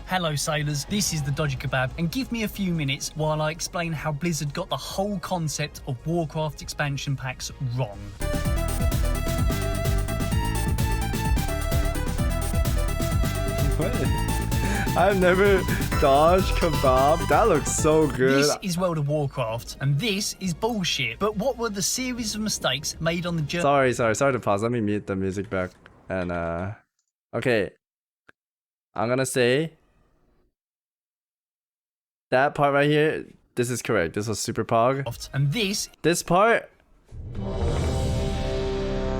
Hello sailors, this is the Dodgy Kebab, and give me a few minutes while I explain how Blizzard got the whole concept of Warcraft expansion packs wrong. What? I've never dodged kebab. That looks so good. This is World of Warcraft, and this is bullshit. But what were the series of mistakes made on the journey? Sorry to pause. Let me mute the music back. And okay. I'm gonna say that part right here, this is correct. This was super pog. And this part,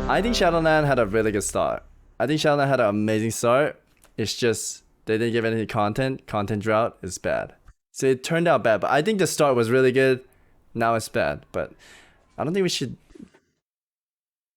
I think Shadowland had a really good start. I think Shadowland had an amazing start. It's just they didn't give any content. Content drought is bad. So it turned out bad. But I think the start was really good. Now it's bad. But I don't think we should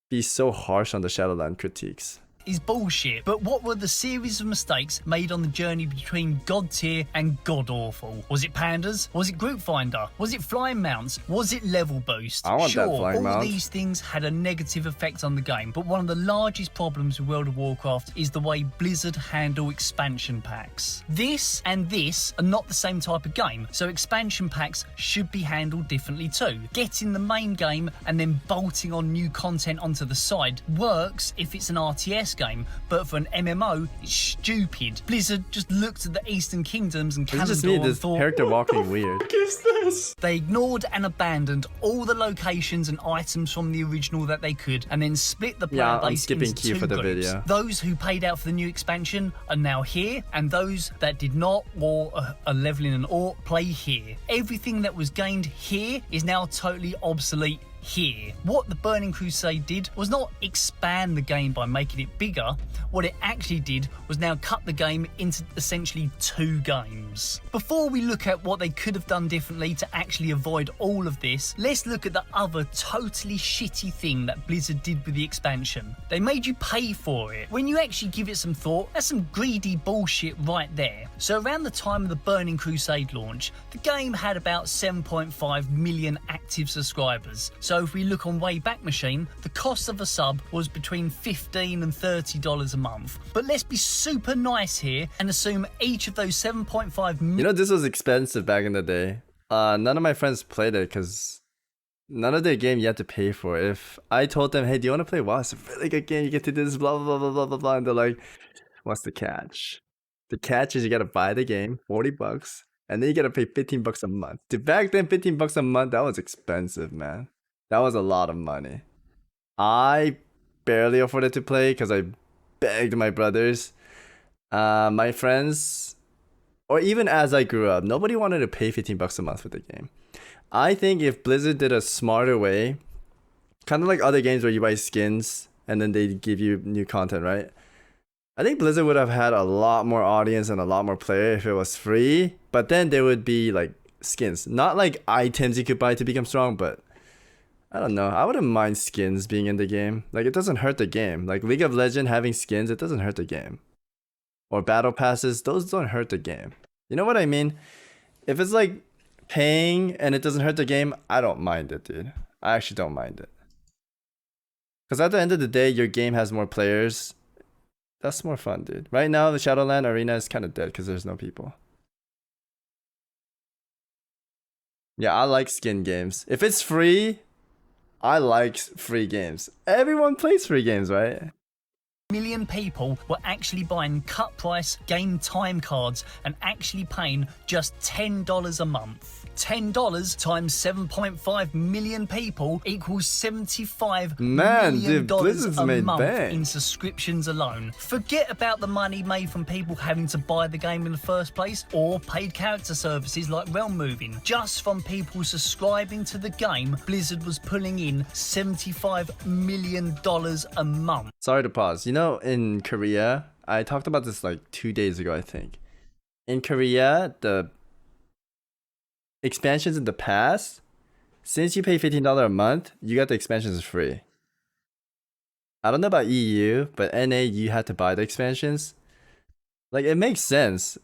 be so harsh on the Shadowland critiques. Is bullshit. But what were the series of mistakes made on the journey between God tier and God awful? Was it pandas? Was it group finder? Was it flying mounts? Was it level boost? I want that flying mount. All these things had a negative effect on the game, but one of the largest problems with World of Warcraft is the way Blizzard handle expansion packs. This and this are not the same type of game, so expansion packs should be handled differently too. Getting the main game and then bolting on new content onto the side works if it's an RTS game, but for an MMO, it's stupid. Blizzard just looked at the Eastern Kingdoms and Kalimdor and thought, character walking weird. What is this? They ignored and abandoned all the locations and items from the original that they could, and then split the player base into two groups. Video. Those who paid out for the new expansion are now here, and those that did not or are leveling an orc play here. Everything that was gained here is now totally obsolete here. What the Burning Crusade did was not expand the game by making it bigger. What it actually did was now cut the game into essentially two games. Before we look at what they could have done differently to actually avoid all of this, let's look at the other totally shitty thing that Blizzard did with the expansion. They made you pay for it. When you actually give it some thought, that's some greedy bullshit right there. So around the time of the Burning Crusade launch, the game had about 7.5 million active subscribers. So if we look on Wayback Machine, the cost of a sub was between $15 and $30 a month. But let's be super nice here and assume each of those 7.5 million... You know, this was expensive back in the day. None of my friends played it because none of their game you had to pay for. If I told them, hey, do you want to play WoW? It's a really good game. You get to do this, blah, blah, blah, blah, blah, blah. And they're like, what's the catch? The catch is you got to buy the game, $40, and then you got to pay $15 a month. Back then, $15 a month, that was expensive, man. That was a lot of money. I barely afforded to play because I begged my brothers. My friends, or even as I grew up, nobody wanted to pay $15 a month for the game. I think if Blizzard did a smarter way, kind of like other games where you buy skins and then they give you new content, right? I think Blizzard would have had a lot more audience and a lot more player if it was free. But then there would be like skins. Not like items you could buy to become strong, but I don't know. I wouldn't mind skins being in the game. Like, it doesn't hurt the game. Like, League of Legends having skins, it doesn't hurt the game. Or battle passes, those don't hurt the game. You know what I mean? If it's like paying and it doesn't hurt the game, I don't mind it, dude. I actually don't mind it. Because at the end of the day, your game has more players. That's more fun, dude. Right now, the Shadowland arena is kind of dead because there's no people. Yeah, I like skin games. If it's free... I like free games. Everyone plays free games, right? Million people were actually buying cut price game time cards and actually paying just $10 a month. $10 times 7.5 million people equals $75 million a month in subscriptions alone. Forget about the money made from people having to buy the game in the first place or paid character services like realm moving. Just from people subscribing to the game, Blizzard was pulling in $75 million a month. Sorry to pause. You know, in Korea, I talked about this like 2 days ago, I think. In Korea, the expansions in the past, since you pay $15 a month, you got the expansions free. I don't know about EU, but NA, you had to buy the expansions. Like, it makes sense.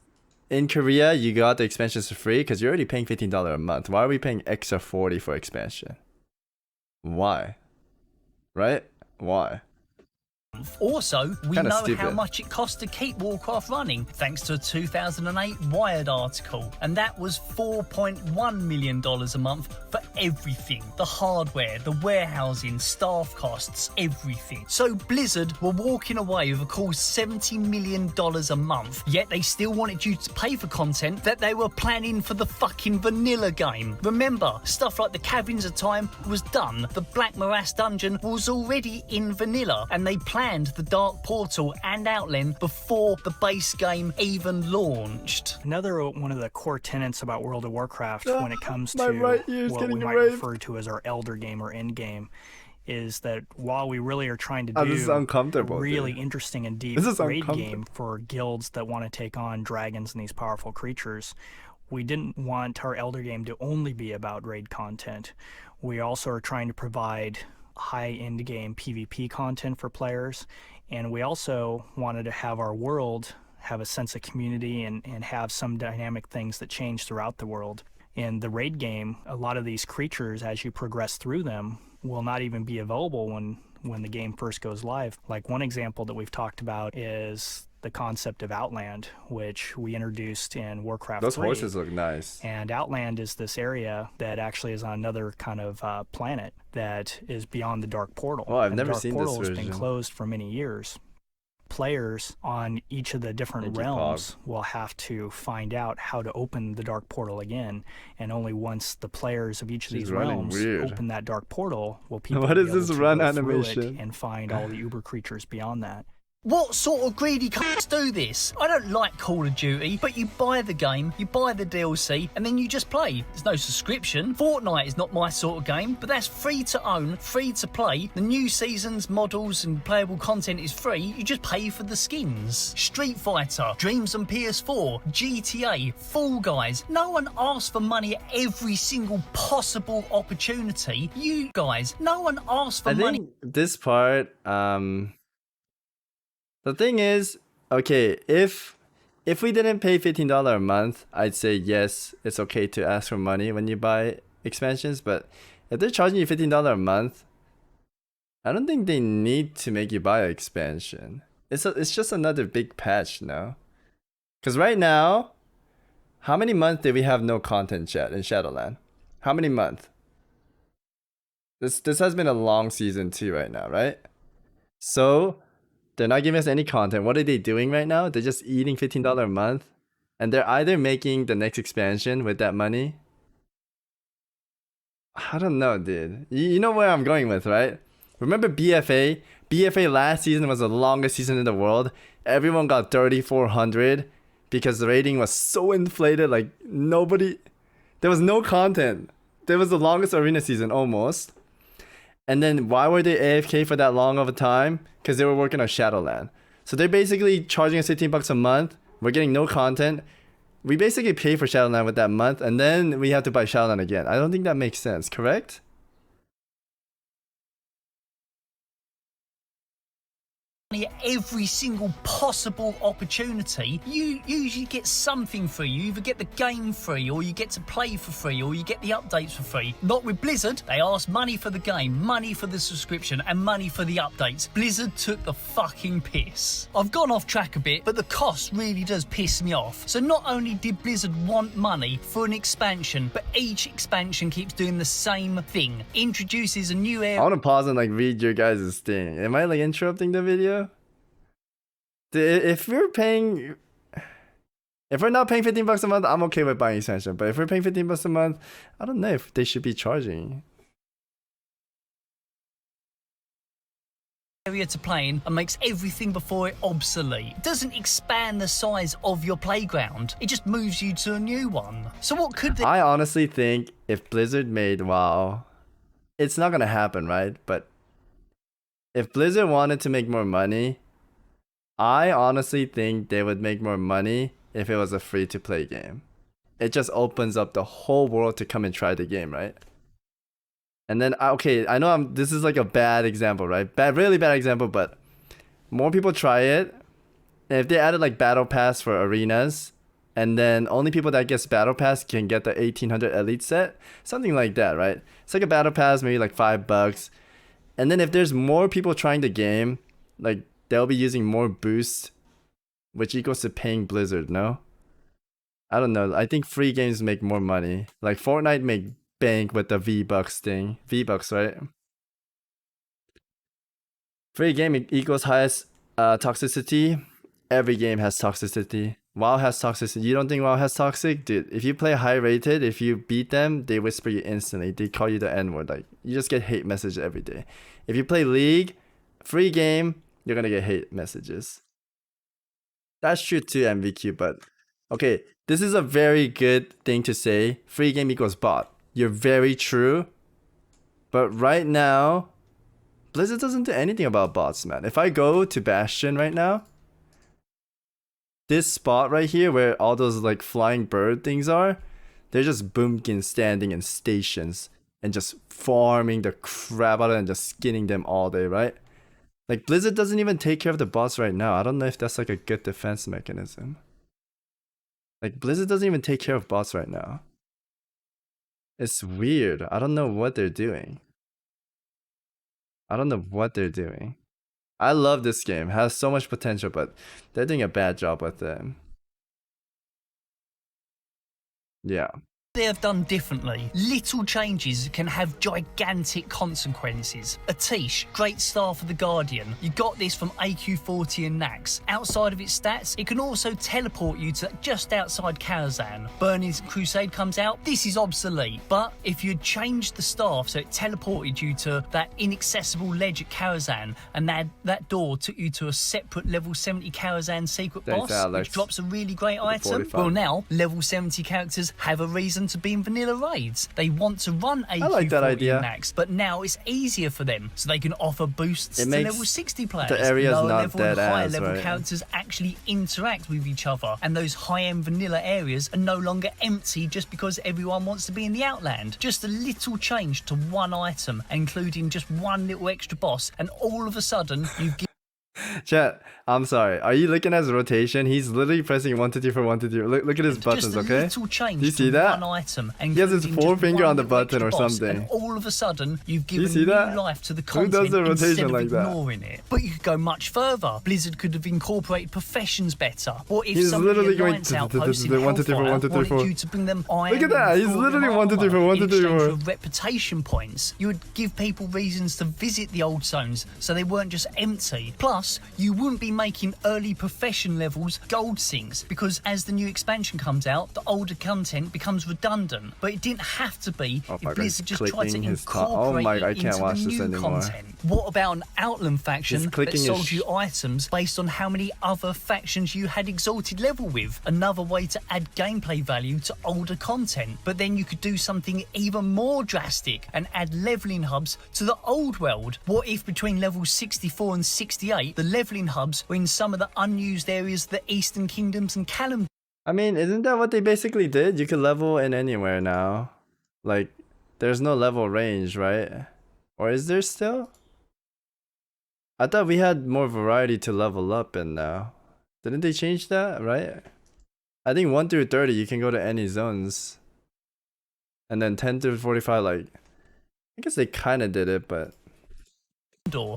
In Korea, you got the expansions for free because you're already paying $15 a month. Why are we paying extra $40 for expansion? Why? Right? Why? Also, we Kinda know stupid. how much it costs to keep Warcraft running, thanks to a 2008 Wired article, and that was $4.1 million a month for everything. The hardware, the warehousing, staff costs, everything. So Blizzard were walking away with a cool $70 million a month, yet they still wanted you to pay for content that they were planning for the fucking vanilla game. Remember, stuff like the Caverns of Time was done, the Black Morass dungeon was already in vanilla, and they planned the Dark Portal and Outland before the base game even launched. Another one of the core tenets about World of Warcraft when it comes to what we might raped. refer to as our elder game or end game is that while we really are trying to do this is uncomfortable, a really dude. interesting and deep raid game for guilds that want to take on dragons and these powerful creatures, we didn't want our elder game to only be about raid content. We also are trying to provide high-end game PvP content for players, and we also wanted to have our world have a sense of community and have some dynamic things that change throughout the world. In the raid game, a lot of these creatures, as you progress through them, will not even be available when the game first goes live. Like one example that we've talked about is the concept of Outland, which we introduced in Warcraft 3. Those horses look nice. And Outland is this area that actually is on another kind of planet that is beyond the Dark Portal. Oh, I've never seen this version. The Dark Portal has been closed for many years. Players on each of the different realms will have to find out how to open the Dark Portal again, and only once the players of each of these realms open that Dark Portal will people be able to go through it and find all the uber creatures beyond that. What sort of greedy cunts do this? I don't like Call of Duty, but you buy the game, you buy the DLC, and then you just play. There's no subscription. Fortnite is not my sort of game, but that's free to own, free to play. The new seasons, models, and playable content is free. You just pay for the skins. Street Fighter, Dreams on PS4, GTA, Fall Guys. No one asks for money at every single possible opportunity. You guys, no one asks for money. I think this part, the thing is, okay, if we didn't pay $15 a month, I'd say yes, it's okay to ask for money when you buy expansions. But if they're charging you $15 a month, I don't think they need to make you buy an expansion. It's just another big patch now. Because right now, how many months did we have no content chat in Shadowland? How many months? This has been a long season 2 right now, right? So they're not giving us any content. What are they doing right now? They're just eating $15 a month. And they're either making the next expansion with that money. I don't know, dude. You know where I'm going with, right? Remember BFA? BFA last season was the longest season in the world. Everyone got 3,400 because the rating was so inflated. Like nobody... There was no content. There was the longest arena season almost. And then why were they AFK for that long of a time? Because they were working on Shadowland. So they're basically charging us $15 a month. We're getting no content. We basically pay for Shadowland with that month, and then we have to buy Shadowland again. I don't think that makes sense, correct? Every single possible opportunity, you usually get something free. You either get the game free, or you get to play for free, or you get the updates for free. Not with Blizzard. They asked money for the game, money for the subscription, and money for the updates. Blizzard took the fucking piss. I've gone off track a bit, but the cost really does piss me off. So not only did Blizzard want money for an expansion, but each expansion keeps doing the same thing. Introduces a new area. I want to pause and like read your guys' thing. Am I like interrupting the video? If we're not paying $15 a month, I'm okay with buying expansion. But if we're paying $15 a month, I don't know if they should be charging. Area to play in and makes everything before it obsolete. It doesn't expand the size of your playground. It just moves you to a new one. So what could they... I honestly think if Blizzard made WoW, it's not gonna happen, right? But if Blizzard wanted to make more money, I honestly think they would make more money if it was a free-to-play game. It just opens up the whole world to come and try the game, right? And then, okay, I know this is like a bad example, right? Really bad example, but more people try it. And if they added like Battle Pass for arenas, and then only people that gets Battle Pass can get the 1800 Elite set, something like that, right? It's like a Battle Pass, maybe like $5. And then if there's more people trying the game, like they'll be using more boost, which equals to paying Blizzard, no? I don't know. I think free games make more money. Like Fortnite make bank with the V-Bucks thing. V-Bucks, right? Free game equals highest toxicity. Every game has toxicity. WoW has toxicity. You don't think WoW has toxic? Dude, if you play high rated, if you beat them, they whisper you instantly. They call you the N-word. Like, you just get hate messages every day. If you play League, free game, you're gonna get hate messages. That's true too, MVQ, but okay, this is a very good thing to say. Free game equals bot. You're very true. But right now, Blizzard doesn't do anything about bots, man. If I go to Bastion right now, this spot right here where all those like flying bird things are, they're just boomkins standing in stations and just farming the crap out of them and just skinning them all day, right? Like Blizzard doesn't even take care of the bots right now. I don't know if that's like a good defense mechanism. Like Blizzard doesn't even take care of bots right now. It's weird. I don't know what they're doing. I don't know what they're doing. I love this game. It has so much potential, but they're doing a bad job with it. Yeah. They have done differently. Little changes can have gigantic consequences. Atish, great star for the Guardian. You got this from AQ40 and Nax. Outside of its stats, it can also teleport you to just outside Karazhan. Burning Crusade comes out, this is obsolete. But if you had changed the staff so it teleported you to that inaccessible ledge at Karazhan, and that door took you to a separate level 70 Karazhan secret boss, which drops a really great item, 45. well now, level 70 characters have a reason to be in vanilla raids. They want to run AQ40 Nax, but now it's easier for them, so they can offer boosts to level 60 players. The area's lower not level dead and higher ass, level right? characters actually interact with each other, and those high-end vanilla areas are no longer empty just because everyone wants to be in the Outland. Just a little change to one item, including just one little extra boss, and all of a sudden you've Chat, I'm sorry. Are you looking at his rotation? He's literally pressing 1 to 2 for 1 to 2. Look at his buttons, okay? Little change Do you see that? one item, he has his forefinger on the button or something. And all of a sudden, you've given see new that? life to the Who content does the rotation instead of like that? ignoring it. But you could go much further. Blizzard could have incorporated professions better. What if He's some of the literally going Alliance to outposts in 1 to 3 for 1 to 3 wanted for. you to bring them iron Look at that. He's and literally full 1 to 3 for 1 to 3 in exchange for. for reputation points. You would give people reasons to visit the old zones so they weren't just empty. Plus, you wouldn't be making early profession levels gold sinks, because as the new expansion comes out, the older content becomes redundant. But it didn't have to be if Blizzard just tried to incorporate it into the new content. What about an Outland faction that sold you items based on how many other factions you had exalted level with? Another way to add gameplay value to older content. But then you could do something even more drastic and add leveling hubs to the old world. What if between levels 64 and 68, the leveling hubs were in some of the unused areas of the Eastern Kingdoms and Callum? I mean, isn't that what they basically did? You could level in anywhere now. Like, there's no level range, right? Or is there still? I thought we had more variety to level up in now. Didn't they change that, right? I think 1 through 30 you can go to any zones. And then 10 through 45, like, I guess they kind of did it, but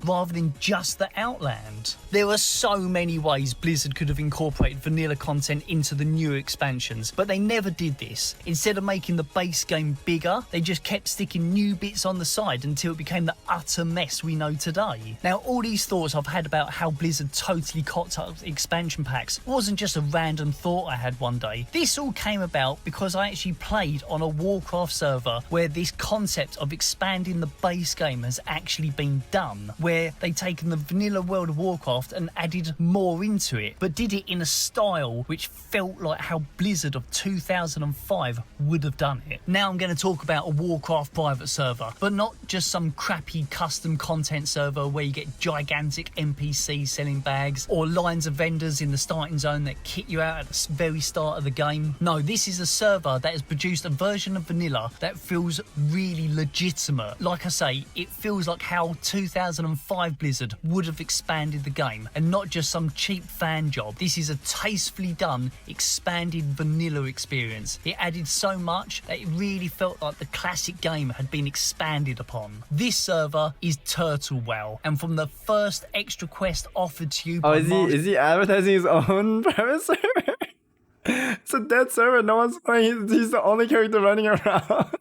rather than just the Outland. There are so many ways Blizzard could have incorporated vanilla content into the new expansions, but they never did this. Instead of making the base game bigger, they just kept sticking new bits on the side until it became the utter mess we know today. Now, all these thoughts I've had about how Blizzard totally cocked up expansion packs wasn't just a random thought I had one day. This all came about because I actually played on a Warcraft server where this concept of expanding the base game has actually been done, where they'd taken the vanilla world of Warcraft and added more into it, but did it in a style which felt like how Blizzard of 2005 would have done it. Now I'm going to talk about a Warcraft private server, but not just some crappy custom content server where you get gigantic NPCs selling bags or lines of vendors in the starting zone that kick you out at the very start of the game. No, this is a server that has produced a version of vanilla that feels really legitimate. Like I say, it feels like how 2005 2005 Blizzard would have expanded the game, and not just some cheap fan job. This is a tastefully done, expanded vanilla experience. It added so much that it really felt like the classic game had been expanded upon. This server is Turtle Well, and from the first extra quest offered to you by is he advertising his own private server? It's a dead server, no one's playing, he's the only character running around.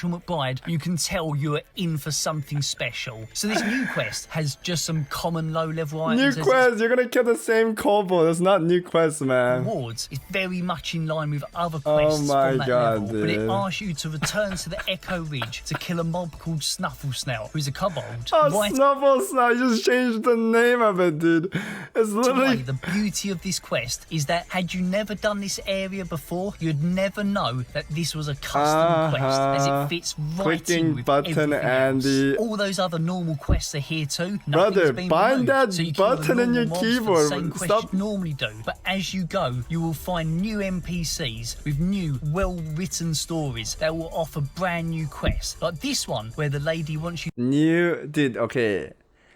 McBride, you can tell you are in for something special. So this new quest has just some common low-level items. New quest, you're gonna kill the same kobold. That's not new quest, man. Rewards is very much in line with other quests from that level, dude. but it asks you to return to the Echo Ridge to kill a mob called Snuffle Snout, who's a kobold. Oh, Snuffle Snout, you just changed the name of it, dude. It's literally... The beauty of this quest is that had you never done this area before, you'd never know that this was a custom quest, as it fits right in with button, Andy. All those other normal quests are here too. Brother, bind that button in your keyboard. Same quest you normally do. But as you go, you will find new NPCs with new, well-written stories that will offer brand new quests. Like this one, where the lady wants you... Dude, okay.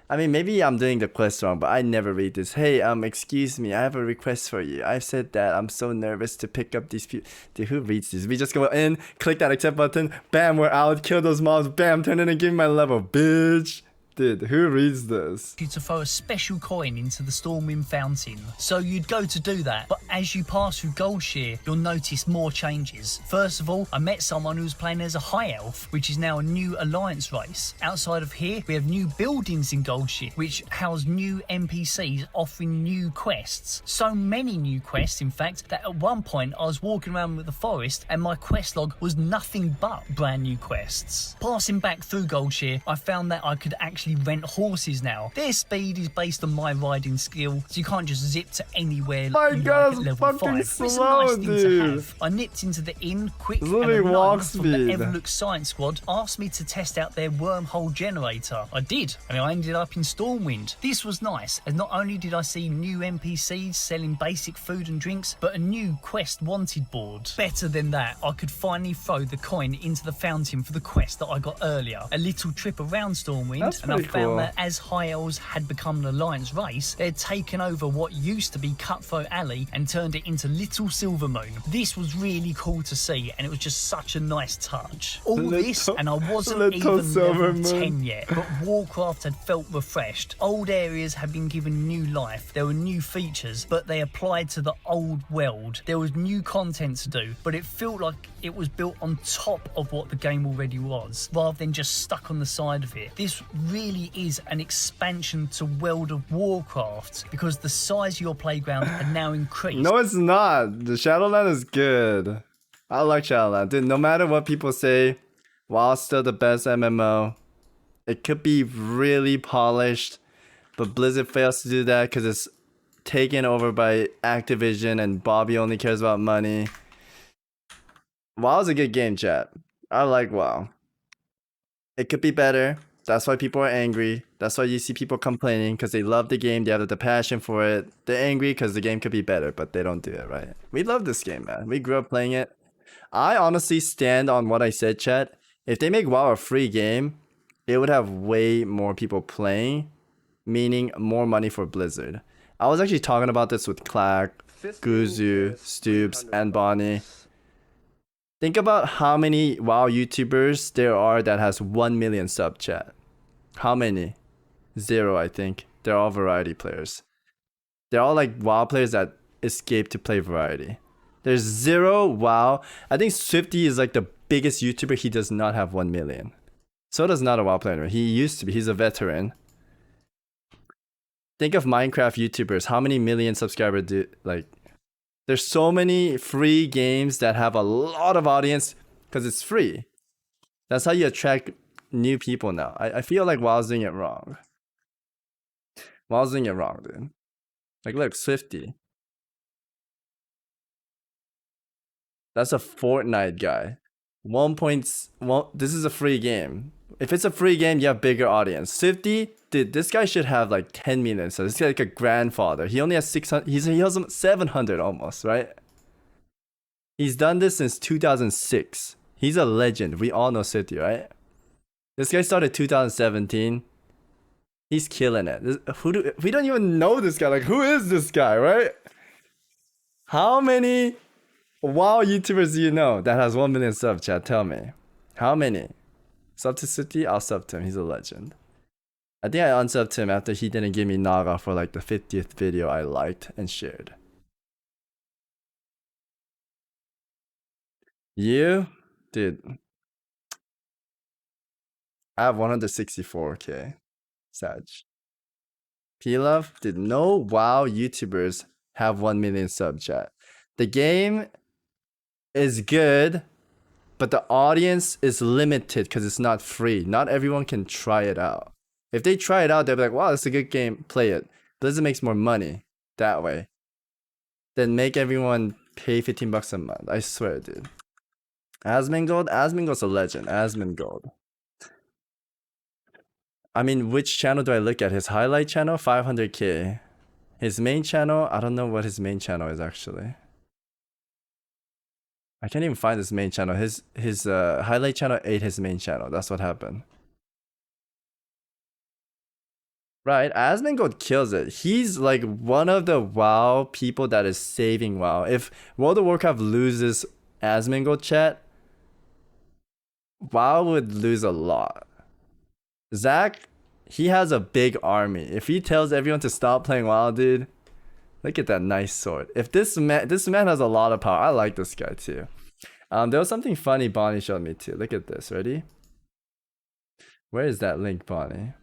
I mean, maybe I'm doing the quest wrong, but I never read this. Hey, excuse me, I have a request for you. I've said that I'm so nervous to pick up these people. Dude, who reads this? We just go in, click that accept button, bam, we're out, kill those mobs, bam, turn in and give me my level, bitch. Dude, who reads this? You to throw a special coin into the Stormwind fountain. So you'd go to do that, but as you pass through Goldshire, you'll notice more changes. First of all, I met someone who was playing as a high elf, which is now a new alliance race. Outside of here, we have new buildings in Goldshire, which house new NPCs offering new quests. So many new quests, in fact, that at one point I was walking around with the forest and my quest log was nothing but brand new quests. Passing back through Goldshire, I found that I could actually rent horses now. Their speed is based on my riding skill, so you can't just zip to anywhere my you God, like at level 5. slow, it's a nice thing dude. to have. I nipped into the inn quick, and a walk from the speed. Everlook Science Squad asked me to test out their wormhole generator. I did, and I ended up in Stormwind. This was nice, as not only did I see new NPCs selling basic food and drinks, but a new quest wanted board. Better than that, I could finally throw the coin into the fountain for the quest that I got earlier. A little trip around Stormwind, and I found that as High Elves had become an alliance race, they'd taken over what used to be Cutthroat Alley and turned it into Little Silvermoon. This was really cool to see, and it was just such a nice touch. All this, and I wasn't even level 10 yet, but Warcraft had felt refreshed. Old areas had been given new life, there were new features, but they applied to the old world. There was new content to do, but it felt like it was built on top of what the game already was, rather than just stuck on the side of it. This really is an expansion to World of Warcraft, because the size of your playground had now increased. No, it's not. The Shadowland is good. I like Shadowland. Dude, no matter what people say, WoW's still the best MMO. It could be really polished, but Blizzard fails to do that because it's taken over by Activision and Bobby only cares about money. WoW's a good game, chat. I like WoW. It could be better. That's why people are angry. That's why you see people complaining, because they love the game. They have the passion for it. They're angry because the game could be better, but they don't do it, right? We love this game, man. We grew up playing it. I honestly stand on what I said, chat. If they make WoW a free game, it would have way more people playing, meaning more money for Blizzard. I was actually talking about this with Clack, Guzu, Stoops, and Bonnie. Think about how many WoW YouTubers there are that has 1 million sub, chat. How many? 0, I think. They're all variety players. They're all like WoW players that escape to play variety. There's 0 WoW. I think Swifty is like the biggest YouTuber. He does not have 1 million. So does not a WoW player. He used to be. He's a veteran. Think of Minecraft YouTubers. How many million subscribers do like? There's so many free games that have a lot of audience because it's free. That's how you attract new people now. I feel like WoW's doing it wrong. WoW's doing it wrong, dude. Like, look, Swifty. That's a Fortnite guy. 1.1. This is a free game. If it's a free game, you have bigger audience. Swifty, dude, this guy should have like 10 million. So this guy's like a grandfather. He only has 600. He has 700 almost, right? He's done this since 2006. He's a legend. We all know Swifty, right? This guy started 2017. He's killing it. We don't even know this guy. Like, who is this guy, right? How many WoW YouTubers do you know that has 1 million subs, chat? Tell me. How many? Sub to Suti? I'll sub to him. He's a legend. I think I unsubbed him after he didn't give me Naga for like the 50th video I liked and shared. You? Dude. I have 164k. Sag. P-Love? Dude, no WoW YouTubers have 1 million sub, chat. The game is good, but the audience is limited because it's not free. Not everyone can try it out. If they try it out, they'll be like, wow, it's a good game, play it. Blizzard makes more money that way. Then make everyone pay 15 bucks a month. I swear, dude. Asmongold? Asmongold's a legend. Asmongold. I mean, which channel do I look at? His highlight channel? 500k. His main channel? I don't know what his main channel is actually. I can't even find his main channel. His highlight channel ate his main channel. That's what happened. Right, Asmongold kills it. He's like one of the WoW people that is saving WoW. If World of Warcraft loses Asmongold, chat, WoW would lose a lot. Zach, he has a big army. If he tells everyone to stop playing WoW, dude, look at that nice sword. If this man has a lot of power. I like this guy too. There was something funny Bonnie showed me too. Look at this. Ready? Where is that link, Bonnie?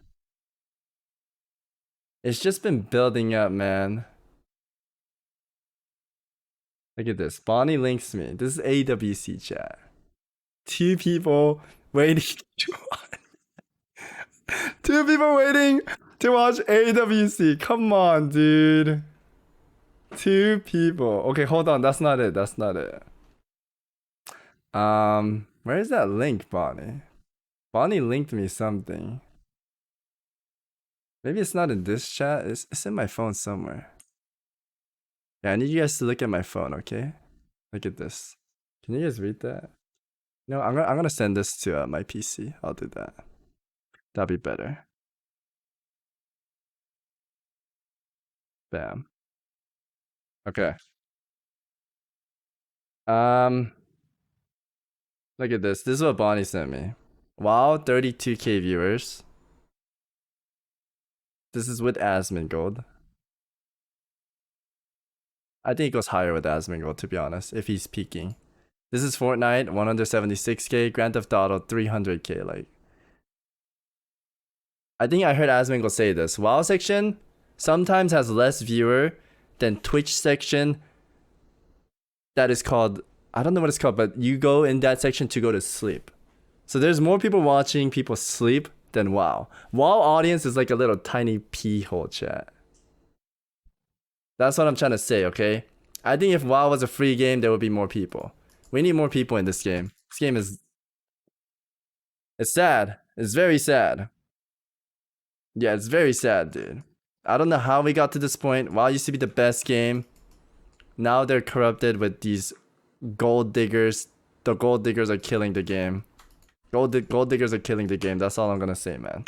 It's just been building up, man. Look at this. Bonnie links me. This is AWC chat. 2 people waiting to watch. 2 people waiting to watch AWC. Come on, dude. 2 people. Okay, hold on. That's not it. That's not it. Where is that link, Bonnie? Bonnie linked me something. Maybe it's not in this chat. It's in my phone somewhere. Yeah, I need you guys to look at my phone, okay? Look at this. Can you guys read that? No, I'm gonna send this to my PC. I'll do that. That'll be better. Bam. Okay. Look at this. This is what Bonnie sent me. Wow, 32k viewers. This is with Asmongold. I think it goes higher with Asmongold, to be honest, if he's peaking. This is Fortnite, 176k. Grand Theft Auto, 300k. Like, I think I heard Asmongold say this. WoW section sometimes has less viewer than Twitch section. That is called, I don't know what it's called, but you go in that section to go to sleep. So there's more people watching people sleep than WoW. WoW audience is like a little tiny pee hole, chat. That's what I'm trying to say, okay? I think if WoW was a free game, there would be more people. We need more people in this game. This game is... It's sad. It's very sad. Yeah, it's very sad, dude. I don't know how we got to this point. WoW used to be the best game. Now they're corrupted with these gold diggers. The gold diggers are killing the game. Gold diggers are killing the game. That's all I'm gonna say, man.